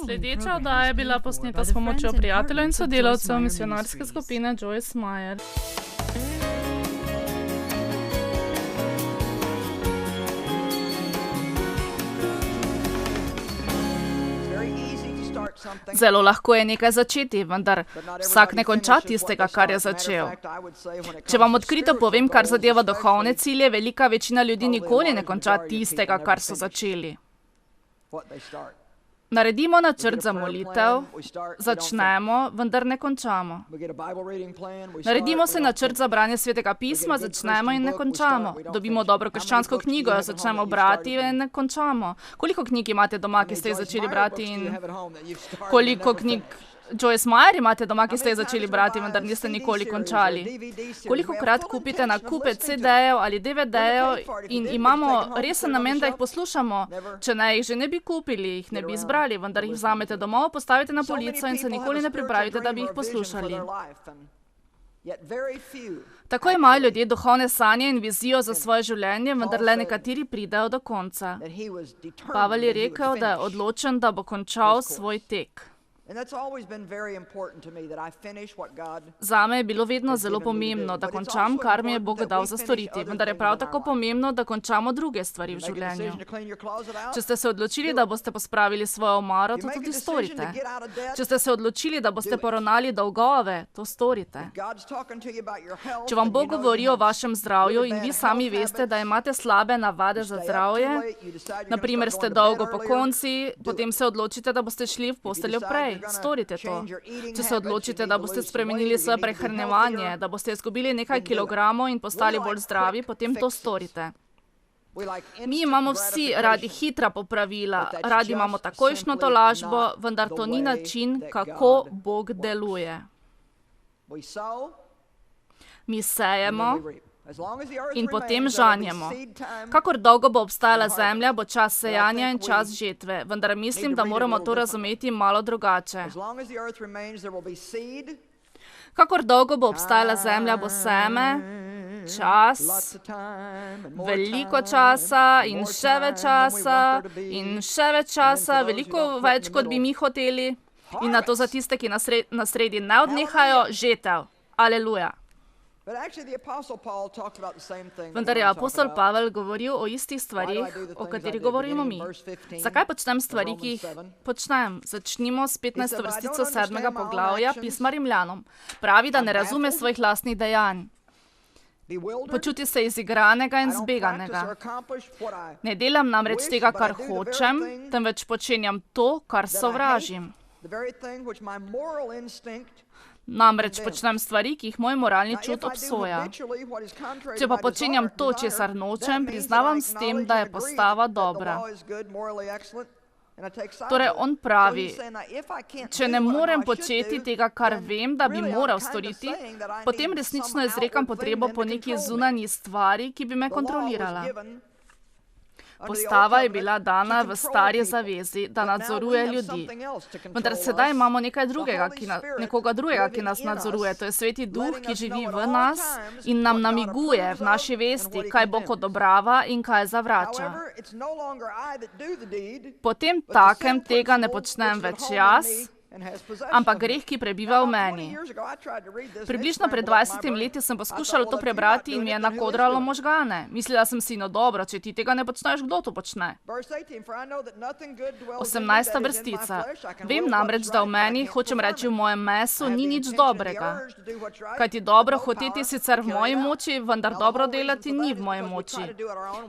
Sledeča oddaja je bila posneta s pomočjo prijateljev in sodelavcev misionarske skupine Joyce Meyer. Zelo lahko je nekaj začeti, vendar vsak ne konča tistega, kar je začel. Če vam odkrito povem, kar zadeva duhovne cilje, velika večina ljudi nikoli ne konča tistega, kar so začeli. Naredimo načrt za molitev, začnemo, vendar ne končamo. Naredimo se načrt za branje Svetega pisma, začnemo in ne končamo. Dobimo dobro krščansko knjigo, začnemo brati in ne končamo. Koliko knjig imate doma, ki ste jih začeli brati, in koliko knjig Joyce Meyer imate doma, ki ste jih začeli brati, vendar niste nikoli končali? Kolikokrat kupite na kupe CD-jev ali DVD-jev in imamo resen namen, da jih poslušamo? Če ne, jih že ne bi kupili, jih ne bi izbrali, vendar jih vzamete domov, postavite na polico in se nikoli ne pripravite, da bi jih poslušali. Tako imajo ljudje duhovne sanje in vizijo za svoje življenje, vendar le nekateri pridejo do konca. Pavel je rekel, da je odločen, da bo končal svoj tek. Zame je bilo vedno zelo pomembno, da končam, kar mi je Bog dal za storiti, vendar je prav tako pomembno, da končamo druge stvari v življenju. Če ste se odločili, da boste pospravili svojo omaro, to tudi storite. Če ste se odločili, da boste poravnali dolgove, to storite. Če vam Bog govori o vašem zdravju in vi sami veste, da imate slabe navade za zdravje, na primer ste dolgo pokonci, potem se odločite, da boste šli v posteljo prej. Storite to. Če se odločite, da boste spremenili svoje prehranjevanje, da boste izgubili nekaj kilogramov in postali bolj zdravi, potem to storite. Mi imamo vsi radi hitra popravila, radi imamo takojšnjo tolažbo, vendar to ni način, kako Bog deluje. Mi sejemo in potem žanjemo. Kakor dolgo bo obstajala zemlja, bo čas sejanja in čas žetve, vendar mislim, da moramo to razumeti malo drugače. Kakor dolgo bo obstajala zemlja, bo seme, čas, veliko časa in še več časa in še več časa, veliko več, kot bi mi hoteli, in na to za tiste, ki na sredi ne odnehajo, žetev. Aleluja. Vendar je apostol Pavel govoril o istih stvarih, o katerih govorimo mi. Zakaj počnem stvari, ki jih počnem? Začnimo s 15. vrstico 7. poglavja pisma Rimljanom. Pravi, da ne razume svojih lastnih dejanj. Počuti se izigranega in zbeganega. Ne delam namreč tega, kar hočem, temveč počenjam to, kar sovražim. Namreč počnem stvari, ki jih moj moralni čut obsoja. Če pa počenjam to, česar nočem, priznavam s tem, da je postava dobra. Torej, on pravi, če ne morem početi tega, kar vem, da bi moral storiti, potem resnično izrekam potrebo po neki zunanji stvari, ki bi me kontrolirala. Postava je bila dana v stari zavezi, da nadzoruje ljudi. Vendar sedaj imamo nekoga drugega, ki nas nadzoruje. To je Sveti Duh, ki živi v nas in nam namiguje v naši vesti, kaj Bog odobrava in kaj zavrača. Potem takem tega ne počnem več jaz, ampak greh, ki prebiva v meni. Približno pred 20 leti sem poskušala to prebrati in mi je nakodralo možgane. Mislila sem si, no dobro, če ti tega ne počneš, kdo to počne? 18. vrstica. Vem namreč, da v meni, hočem reči v mojem mesu, ni nič dobrega. Kajti dobro hoteti sicer v moji moči, vendar dobro delati ni v moji moči.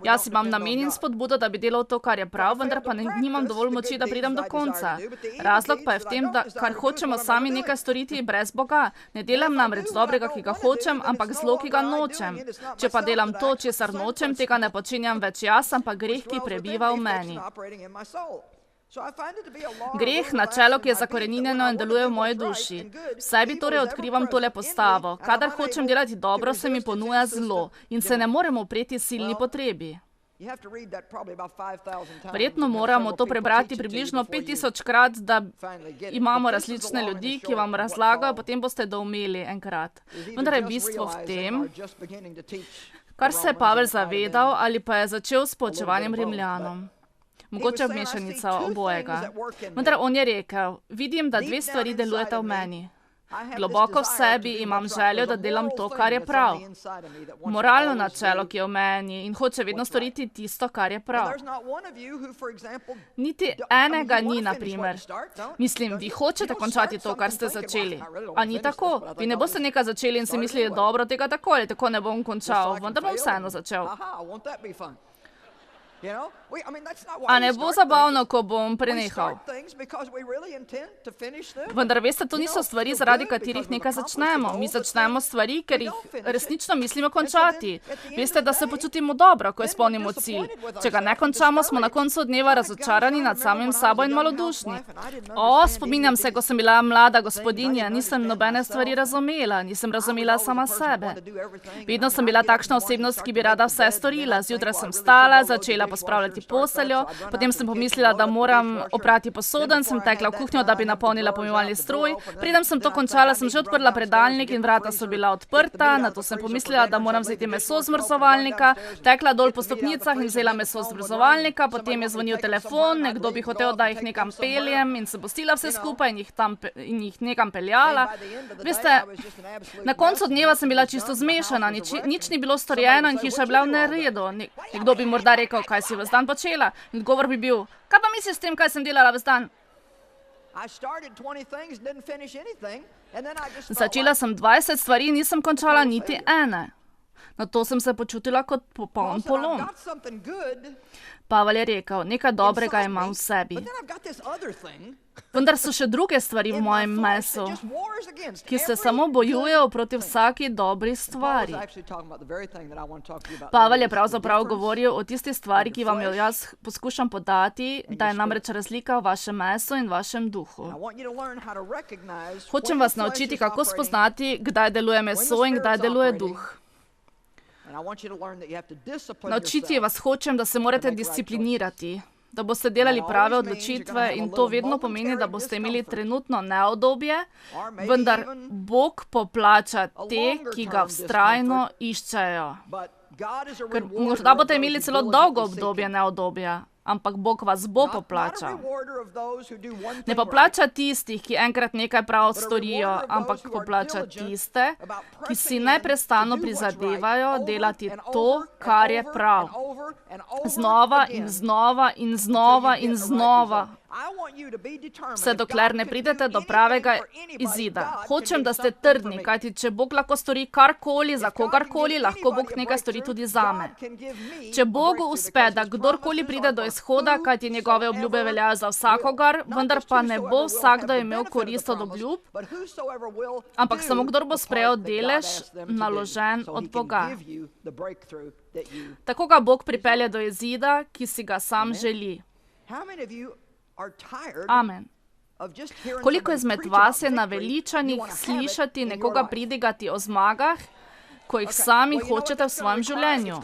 Jaz imam namen in spodbudo, da bi delal to, kar je prav, vendar pa nimam dovolj moči, da pridem do konca. Razlog pa je v tem, da kar hočemo sami nekaj storiti brez Boga. Ne delam namreč dobrega, ki ga hočem, ampak zlo, ki ga nočem. Če pa delam to, česar nočem, tega ne počenjam več jaz, ampak greh, ki prebiva v meni. Greh, načelo, ki je zakoreninjeno in deluje v moji duši. V sebi torej odkrivam tole postavo. Kadar hočem delati dobro, se mi ponuja zlo in se ne morem upreti silni potrebi. Verjetno moramo to prebrati približno 5000-krat, da imamo različne ljudi, ki vam razlagajo, potem boste doumeli enkrat. Vendar je bistvo v tem, kar se je Pavel zavedal ali pa je začel s poučevanjem Rimljanom. mogoče mešanica obojega. Vendar on je rekel, vidim, da dve stvari delujeta v meni. Globoko v sebi imam željo, da delam to, kar je prav. Moralno načelo, ki je v meni in hoče vedno storiti tisto, kar je prav. Niti enega ni, na primer. Mislim, vi hočete končati to, kar ste začeli. A ni tako? Vi ne boste nekaj začeli in si mislili, dobro, tega tako ali tako ne bom končal, vendar bom vseeno začel. A ne bo zabavno, ko bom prenehal? Vendar veste, to niso stvari, zaradi katerih nekaj začnemo. Mi začnemo stvari, ker jih resnično mislimo končati. Veste, da se počutimo dobro, ko izpolnimo cilj. Če ga ne končamo, smo na koncu dneva razočarani nad samim sabo in malodušni. Spominjam se, ko sem bila mlada gospodinja, nisem nobene stvari razumela, nisem razumela sama sebe. Vedno sem bila takšna osebnost, ki bi rada vse storila. Zjutraj sem stala, začela pospravljati posteljo, potem sem pomislila, da moram oprati posodo in sem tekla v kuhinjo, da bi napolnila pomivalni stroj. Preden sem to končala, sem že odprla predalnik in vrata so bila odprta, nato sem pomislila, da moram vzeti meso z zmrzovalnika, tekla dol po stopnicah in vzela meso z zmrzovalnika, potem je zvonil telefon, nekdo bi hotel, da jih nekam peljem in sem pustila vse skupaj in jih nekam peljala. Veste, na koncu dneva sem bila čisto zmešana, nič ni bilo storjeno in hiša je bila v neredu. Nekdo bi morda rekel, kaj si ves dan počela? In odgovor bi bil, kaj pa misliš s tem, kaj sem delala ves dan? Začela sem 20 stvari in nisem končala niti ene. Nato sem se počutila kot popoln polom. Pavel je rekel, nekaj dobrega imam v sebi. Vendar so še druge stvari v mojem mesu, ki se samo bojujejo proti vsaki dobri stvari. Pavel je pravzaprav govoril o tisti stvari, ki vam jo jaz poskušam podati, da je namreč razlika v vašem mesu in vašem duhu. Hočem vas naučiti, kako spoznati, kdaj deluje meso in kdaj deluje duh. Naučiti vas hočem, da se morate disciplinirati, da boste delali prave odločitve in to vedno pomeni, da boste imeli trenutno neudobje, vendar Bog poplača te, ki ga vztrajno iščejo. Ker morda boste imeli celo dolgo obdobje neudobja, ampak Bog vas bo poplačal. Ne poplača tistih, ki enkrat nekaj prav storijo, ampak poplača tiste, ki si neprestano prizadevajo delati to, kar je prav. Znova in znova in znova in znova. Vse dokler ne pridete do pravega izida. Hočem, da ste trdni, kajti če Bog lahko stori karkoli za kogarkoli, lahko Bog nekaj stori tudi zame. Če Bogu uspe, da kdorkoli pride do izhoda, kajti njegove obljube veljajo za vsakogar, vendar pa ne bo vsakdo imel korist od obljub, ampak samo kdor bo sprejel delež, naložen od Boga. Tako ga Bog pripelje do izida, ki si ga sam želi. Amen. Koliko izmed vas je naveličanih slišati nekoga pridigati o zmagah, ko jih sami hočete v svojem življenju?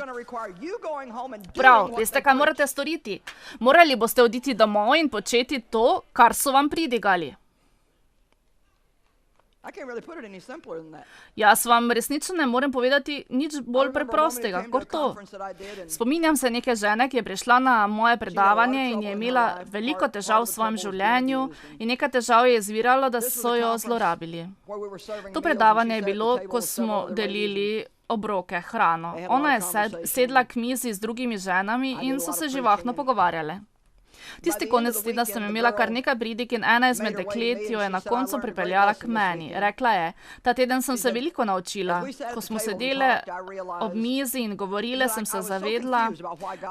Prav, veste, kaj morate storiti? Morali boste oditi domov in početi to, kar so vam pridigali. Jaz vam resnično ne morem povedati nič bolj preprostega, kot to. Spominjam se neke žene, ki je prišla na moje predavanje in je imela veliko težav v svojem življenju in nekaj težav je izviralo, da so jo zlorabili. To predavanje je bilo, ko smo delili obroke, hrano. Ona je sedla k mizi z drugimi ženami in so se živahno pogovarjale. Tisti konec tedna sem imela kar nekaj pridig in ena izmed deklet jo je na koncu pripeljala k meni. Rekla je, ta teden sem se veliko naučila. Ko smo sedele ob mizi in govorile, sem se zavedla.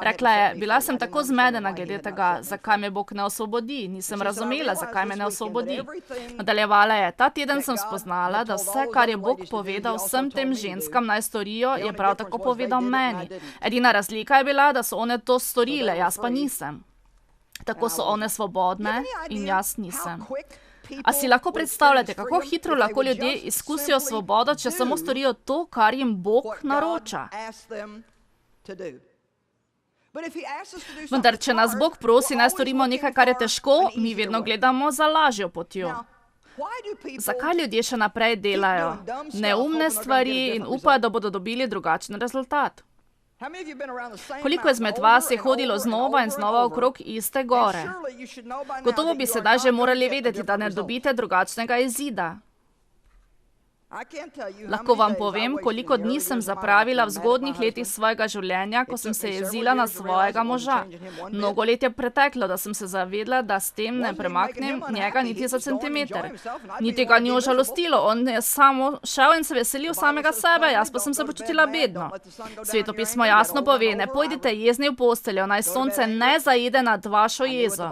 Rekla je, bila sem tako zmedena glede tega, zakaj me Bog ne osvobodi. Nisem razumela, zakaj me ne osvobodi. Nadaljevala je, ta teden sem spoznala, da vse, kar je Bog povedal vsem tem ženskam naj storijo, je prav tako povedal meni. Edina razlika je bila, da so one to storile, jaz pa nisem. Tako so one svobodne in jaz nisem. A si lahko predstavljate, kako hitro lahko ljudje izkusijo svobodo, če samo storijo to, kar jim Bog naroča? Vendar, če nas Bog prosi, naj storimo nekaj, kar je težko, mi vedno gledamo za lažjo potjo. Zakaj ljudje še naprej delajo neumne stvari in upajo, da bodo dobili drugačen rezultat? Koliko izmed vas je hodilo znova in znova okrog iste gore? Gotovo bi sedaj že morali vedeti, da ne dobite drugačnega izida. Lahko vam povem, koliko dni sem zapravila v zgodnjih letih svojega življenja, ko sem se jezila na svojega moža. Mnogo let je preteklo, da sem se zavedla, da s tem ne premaknem njega niti za centimeter. Niti ga ni ožalostilo, on je samo šel in se veselil samega sebe, jaz pa sem se počutila bedno. Svetopismo jasno pove, ne pojdite jezni v posteljo, naj sonce ne zaide nad vašo jezo.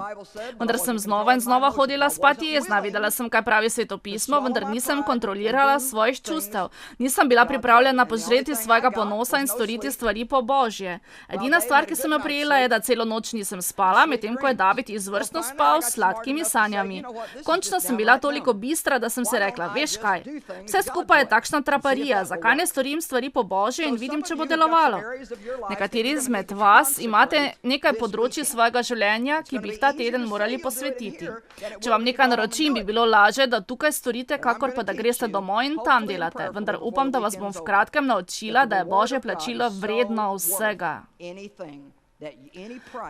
Vendar sem znova in znova hodila spat jezna, videla sem, kaj pravi svetopismo, vendar nisem kontrolirala svojih čustev. Nisem bila pripravljena požreti svojega ponosa in storiti stvari po Božje. Edina stvar, ki sem jo prijela, je, da celo noč nisem spala, medtem ko je David izvrstno spal s sladkimi sanjami. Končno sem bila toliko bistra, da sem se rekla, veš kaj, vse skupaj je takšna traparija, zakaj ne storim stvari po Božje in vidim, če bo delovalo. Nekateri izmed vas imate nekaj področji svojega življenja, ki bi jih ta teden morali posvetiti. Če vam nekaj naročim, bi bilo lažje, da tukaj storite, kakor pa da greste domov in tam delate, vendar upam, da vas bom v kratkem naučila, da je Božje plačilo vredno vsega.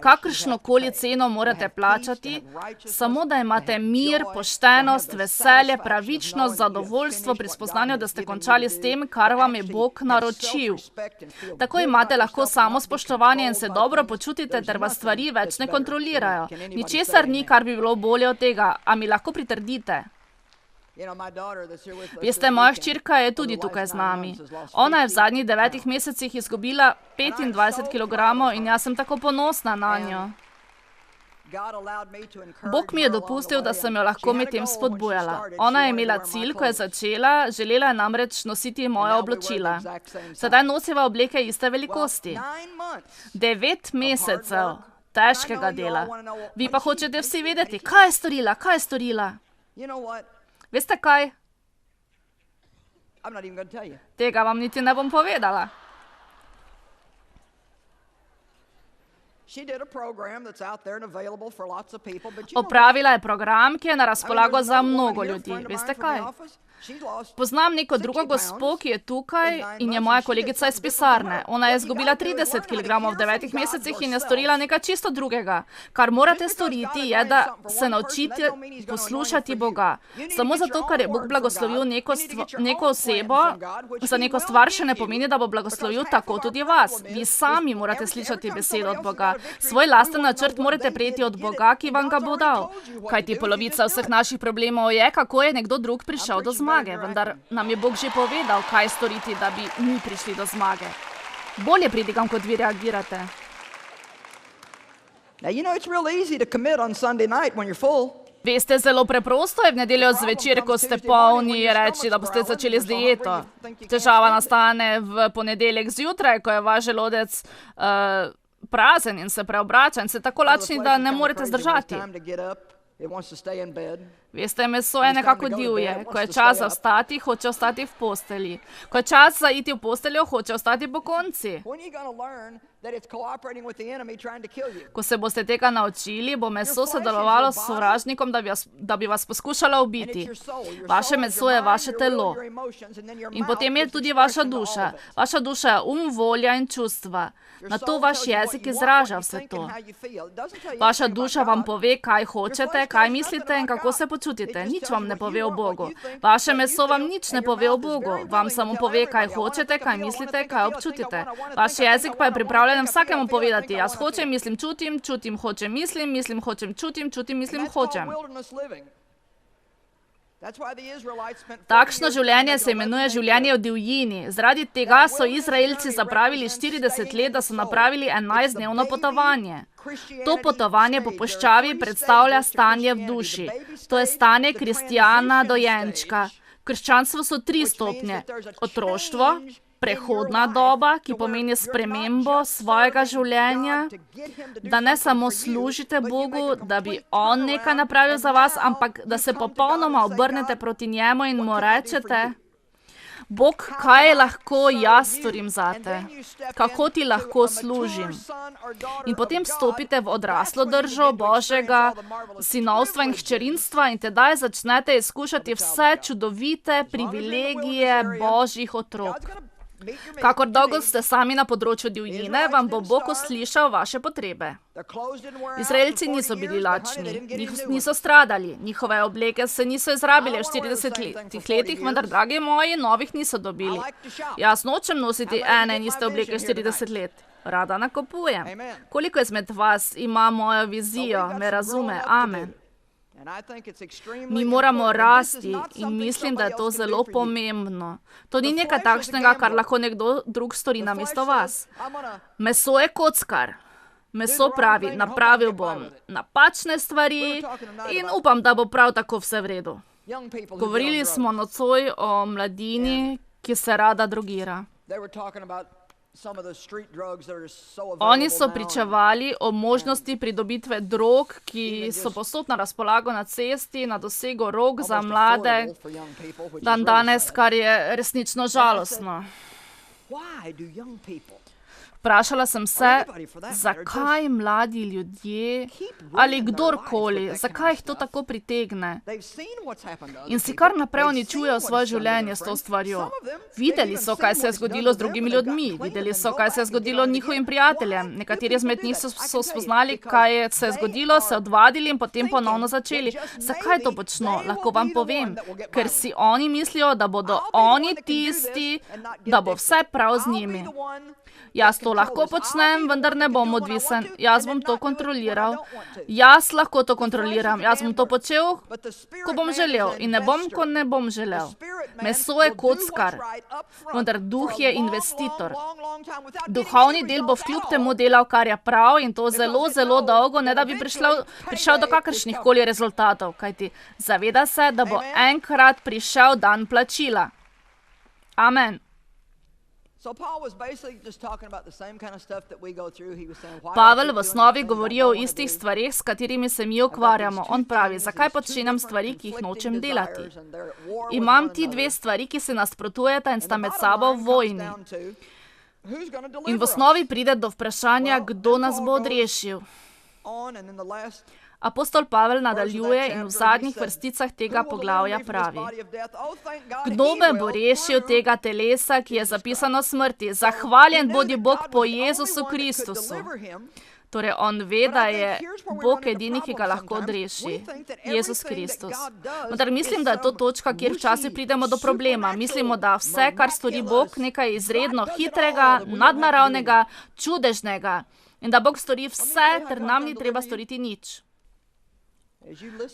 Kakršnokoli ceno morate plačati, samo da imate mir, poštenost, veselje, pravičnost, zadovoljstvo pri spoznanju, da ste končali s tem, kar vam je Bog naročil. Tako imate lahko samo spoštovanje in se dobro počutite, ter vas stvari več ne kontrolirajo. Ničesar ni, kar bi bilo bolje od tega, a mi lahko pritrdite. Veste, moja hčerka je tudi tukaj z nami. Ona je v zadnjih 9 mesecih izgubila 25 kilogramov in jaz sem tako ponosna na njo. Bog mi je dopustil, da sem jo lahko med tem spodbujala. Ona je imela cilj, ko je začela, želela je namreč nositi moja oblačila. Sedaj nosiva obleke iste velikosti. 9 mesecev težkega dela. Vi pa hočete vsi vedeti, kaj je storila? Veste kaj? Tega vam niti ne bom povedala. Opravila je program, ki je na razpolago za mnogo ljudi. Veste kaj? Poznam neko drugo gospo, ki je tukaj in je moja kolegica iz pisarne. Ona je izgubila 30 kilogramov v 9 mesecih in je storila nekaj čisto drugega. Kar morate storiti je, da se naučite poslušati Boga. Samo zato, ker je Bog blagoslovil neko osebo, za neko stvar še ne pomeni, da bo blagoslovil tako tudi vas. Vi sami morate slišati besedo od Boga. Svoj lasten načrt morate prejeti od Boga, ki vam ga bo dal. Kajti polovica vseh naših problemov je, kako je nekdo drug prišel do zmage, vendar nam je Bog že povedal, kaj storiti, da bi mi prišli do zmage. Bolje pridigam, kot vi reagirate. Veste, zelo preprosto je v nedeljo zvečer, ko ste polni, reči, da boste začeli z dieto. Težava nastane v ponedeljek zjutraj, ko je vaš želodec prazen in se preobrača in se tako lačni, da ne morete zdržati. Veste, meso je nekako divje. Ko je čas za vstati, hoče ostati v postelji. Ko je čas za iti v posteljo, hoče ostati po konci. Ko se boste tega naučili, bo meso sodelovalo s sovražnikom, da bi vas poskušalo ubiti. Vaše meso je vaše telo. In potem je tudi vaša duša. Vaša duša je volja in čustva. Na to vaš jezik izraža vse to. Vaša duša vam pove, kaj hočete, kaj mislite in kako se počutite. Nič vam ne pove o Bogu. Vaše meso vam nič ne pove o Bogu. Vam samo pove, kaj hočete, kaj mislite, kaj občutite. Vaš jezik pa je pripravljen vsakemu povedati, jaz hočem, mislim, čutim, čutim, hočem, mislim, mislim, hočem, čutim, čutim, mislim, hočem. Takšno življenje se imenuje življenje v divjini. Zaradi tega so Izraelci zapravili 40 let, da so napravili 11-dnevno potovanje. To potovanje po puščavi predstavlja stanje v duši. To je stanje kristjana dojenčka. V krščanstvu so 3 stopnje. Otroštvo, prehodna doba, ki pomeni spremembo svojega življenja, da ne samo služite Bogu, da bi On nekaj napravil za vas, ampak da se popolnoma obrnete proti njemu in mu rečete, Bog, kaj lahko jaz storim zate? Kako ti lahko služim? In potem vstopite v odraslo držo Božjega sinovstva in hčerinstva in tedaj začnete izkušati vse čudovite privilegije Božjih otrok. Kakor dolgo ste sami na področju divjine, vam bo Bog uslišal vaše potrebe. Izraelci niso bili lačni, niso stradali, njihove obleke se niso izrabile v 40 letih, vendar, dragi moji, novih niso dobili. Jaz nočem nositi ene in iste obleke 40 let. Rada nakupujem. Koliko izmed vas ima mojo vizijo, me razume? Amen. Mi moramo rasti in mislim, da je to zelo pomembno. To ni nekaj takšnega, kar lahko nekdo drug stori namesto vas. Meso je kockar. Meso pravi, napravil bom napačne stvari in upam, da bo prav tako vse v redu. Govorili smo nocoj o mladini, ki se rada drogira. Oni so pričevali o možnosti pridobitve drog, ki so povsod na razpolago na cesti, na dosegu rok za mlade dandanes, kar je resnično žalostno. Vprašala sem se, zakaj mladi ljudje ali kdorkoli, zakaj jih to tako pritegne in si kar naprej uničujejo svoje življenje s to stvarjo. Videli so, kaj se je zgodilo z drugimi ljudmi, videli so, kaj se je zgodilo njihovim prijateljem. Nekateri izmed njih so spoznali, kaj se je zgodilo, se odvadili in potem ponovno začeli. Zakaj to počno? Lahko vam povem, ker si oni mislijo, da bodo oni tisti, da bo vse prav z njimi. Jaz to lahko počnem, vendar ne bom odvisen. Jaz bom to kontroliral. Jaz lahko to kontroliram. Jaz bom to počel, ko bom želel. In ne bom, ko ne bom želel. Meso je kockar, vendar duh je investitor. Duhovni del bo vkljub temu delal, kar je prav in to zelo, zelo dolgo, ne da bi prišel do kakršnih koli rezultatov. Kajti zaveda se, da bo enkrat prišel dan plačila. Amen. Pavel v osnovi govori o istih stvarih, s katerimi se mi ukvarjamo. On pravi, zakaj počenjam stvari, ki jih nočem delati. Imam ti dve stvari, ki se nasprotujeta in sta med sabo v vojni. In v osnovi pride do vprašanja, kdo nas bo odrešil. Apostol Pavel nadaljuje in v zadnjih vrsticah tega poglavja pravi: Kdo me bo rešil tega telesa, ki je zapisano smrti? Zahvaljen bodi Bog po Jezusu Kristusu. Torej, on ve, da je Bog edini, ki ga lahko odreši. Jezus Kristus. Vendar mislim, da je to točka, kjer včasih pridemo do problema. Mislimo, da vse, kar stori Bog, nekaj izredno hitrega, nadnaravnega, čudežnega. In da Bog stori vse, ter nam ni treba storiti nič.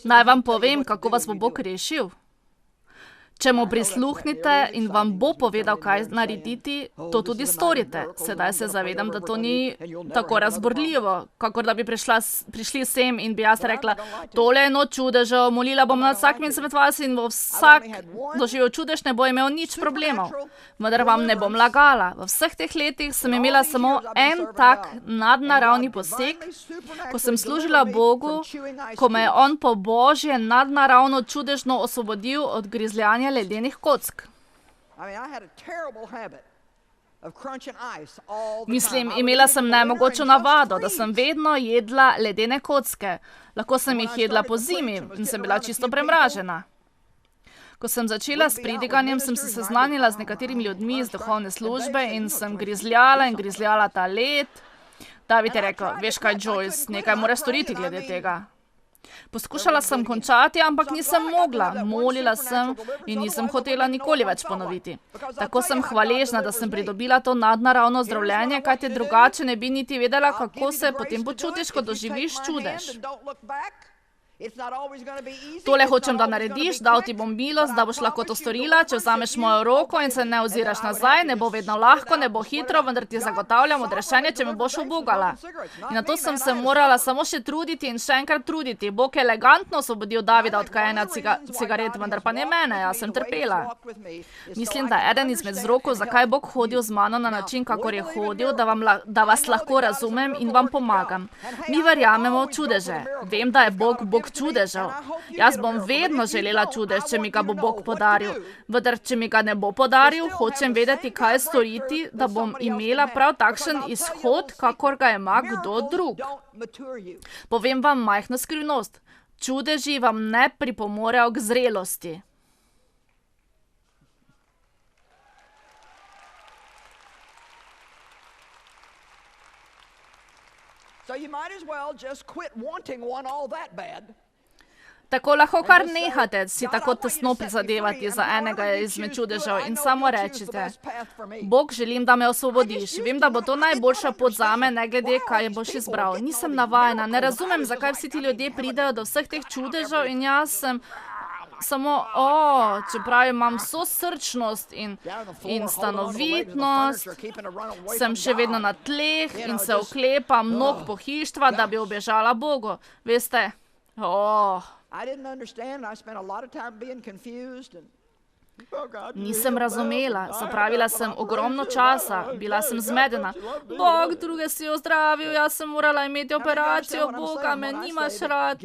Naj vam povem, kako vas bo Bog rešil. Če mu prisluhnite in vam bo povedal, kaj narediti, to tudi storite. Sedaj se zavedam, da to ni tako razborljivo, kakor da bi prišli sem in bi jaz rekla, tole je noč čudežev, molila bom nad vsakim izmed vas in bo vsak doživel čudež, ne bo imel nič problemov. Vendar vam ne bom lagala. V vseh teh letih sem imela samo en tak nadnaravni poseg, ko sem služila Bogu, ko me je on po Božje nadnaravno čudežno osvobodil od grizljanja ledenih kock. Mislim, imela sem nemogočo navado, da sem vedno jedla ledene kocke. Lahko sem jih jedla po zimi in sem bila čisto premražena. Ko sem začela s pridiganjem, sem se seznanila z nekaterimi ljudmi iz duhovne službe in sem grizljala ta led. David je rekel, veš kaj, Joyce, nekaj moraš storiti glede tega. Poskušala sem končati, ampak nisem mogla. Molila sem in nisem hotela nikoli več ponoviti. Tako sem hvaležna, da sem pridobila to nadnaravno zdravljenje, kajti drugače ne bi niti vedela, kako se potem počutiš, ko doživiš čudež. Tole hočem, da narediš, dal ti bom milost, da boš lahko to storila, če vzameš mojo roko in se ne oziraš nazaj, ne bo vedno lahko, ne bo hitro, vendar ti zagotavljam odrešenje, če me boš ubogala. In na to sem se morala samo še truditi in še enkrat truditi. Bog je elegantno osvobodil Davida od kajenja cigaret, vendar pa ne mene, jaz sem trpela. Mislim, da eden izmed vzrokov, zakaj Bog hodil z mano na način, kakor je hodil, da vas lahko razumem in vam pomagam. Mi verjamemo v čudeže. Vem, da je Bog čudežev. Jaz bom vedno želela čudež, če mi ga bo Bog podaril. Vendar, če mi ga ne bo podaril, hočem vedeti, kaj storiti, da bom imela prav takšen izhod, kakor ga ima kdo drug. Povem vam majhno skrivnost. Čudeži vam ne pripomorejo k zrelosti. Tako lahko kar nehate si tako tesno prizadevati za enega izmed čudežev in samo rečete: Bog, želim, da me osvobodiš. Vem, da bo to najboljša pot zame, ne glede, kaj boš izbral. Nisem navajena, ne razumem, zakaj vsi ti ljudje pridejo do vseh teh čudežev in jaz sem samo, čeprav imam vso srčnost in stanovitnost, sem še vedno na tleh in se oklepam nog pohištva, da bi ubežala Bogu. Veste, nisem razumela, zapravila sem ogromno časa, bila sem zmedena. Bog, druge si ozdravil, jaz sem morala imeti operacijo, Boga, me nimaš rad.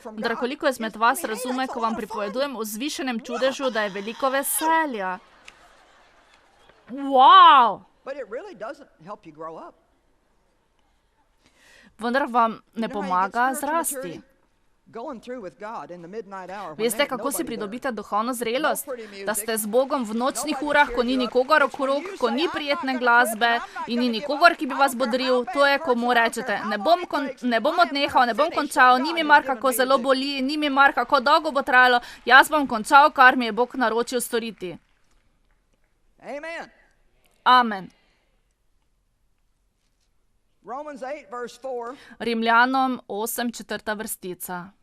Vendar koliko izmed vas razume, ko vam pripovedujem o vzvišenem čudežu, da je veliko veselja? Wow! Vendar vam ne pomaga zrasti. Veste, kako si pridobite duhovno zrelost? Da ste z Bogom v nočnih urah, ko ni nikogar okrog, ko ni prijetne glasbe in ni nikogar, ki bi vas bodril. To je, ko mu rečete: ne bom odnehal, ne bom končal, ni mi mar, kako zelo boli, ni mi mar, kako dolgo bo trajalo, jaz bom končal, kar mi je Bog naročil storiti. Amen. Rimljanom 8, 4. vrstica.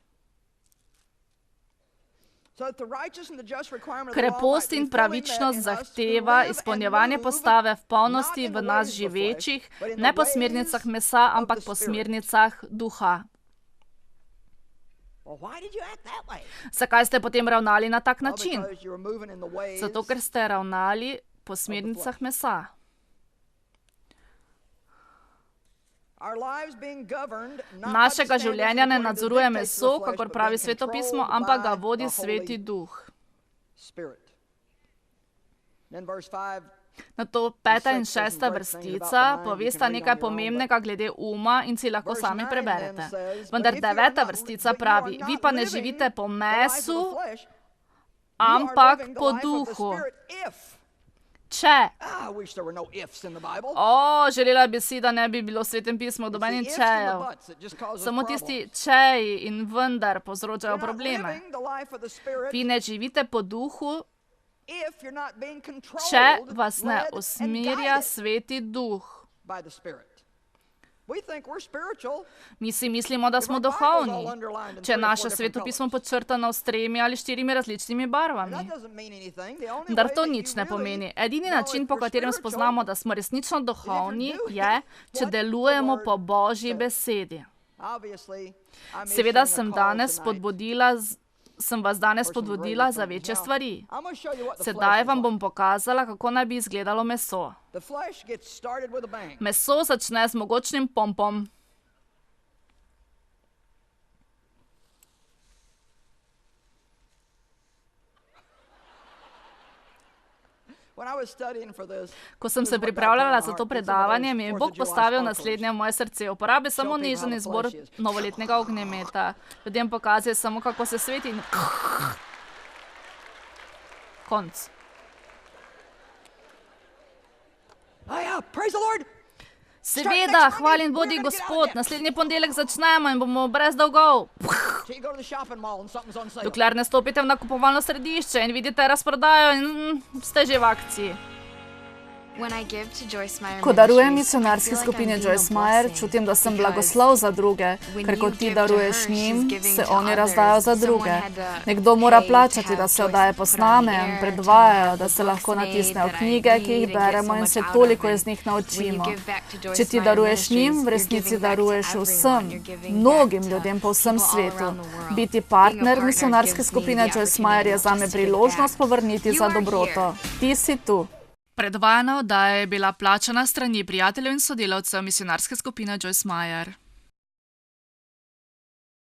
Krepost in pravičnost zahteva izpolnjevanje postave v polnosti v nas živečih, ne po smernicah mesa, ampak po smernicah duha. Zakaj ste potem ravnali na tak način? Zato, ker ste ravnali po smernicah mesa. Našega življenja ne nadzoruje meso, kakor pravi Sveto pismo, ampak ga vodi Sveti Duh. Nato 5. in 6. vrstica povesta nekaj pomembnega glede uma in si lahko sami preberete. Vendar 9. vrstica pravi: vi pa ne živite po mesu, ampak po duhu. Če. Želela bi si, da ne bi bilo v Svetem pismu nobenih čejev. Samo tisti čeji in vendar povzročajo probleme. Vi ne živite po duhu, če vas ne usmerja Sveti Duh. Mi si mislimo, da smo duhovni, če naše Sveto pismo podčrtano s 3 ali 4 različnimi barvami. Vendar to nič ne pomeni. Edini način, po katerem spoznamo, da smo resnično duhovni, je, če delujemo po Božji besedi. Seveda sem vas danes spodbudila za večje stvari. Sedaj vam bom pokazala, kako naj bi izgledalo meso. Meso začne z mogočnim pompom. Ko sem se pripravljala za to predavanje, mi je Bog postavil naslednje v moje srce. Uporabi samo nežen izbor novoletnega ognjemeta. Ljudem pokazuje samo, kako se sveti in... konc. Seveda, hvaljen bodi Gospod, naslednji ponedeljek začnemo in bomo brez dolgov. Dokler ne stopite v nakupovalno središče in vidite razprodajo in ste že v akciji. Ko darujem misionarski skupini Joyce Meyer, čutim, da sem blagoslov za druge, ker ko ti daruješ njim, se oni razdajo za druge. Nekdo mora plačati, da se oddaje posname in predvajajo, da se lahko natisnejo knjige, ki jih beremo in se toliko iz njih naučimo. Če ti daruješ njim, v resnici daruješ vsem, mnogim ljudem po vsem svetu. Biti partner misionarske skupine Joyce Meyer je zame priložnost povrniti za dobroto. Ti si tu. Predvajana oddaja je bila plačana s strani prijateljev in sodelavcev misionarske skupine Joyce Meyer.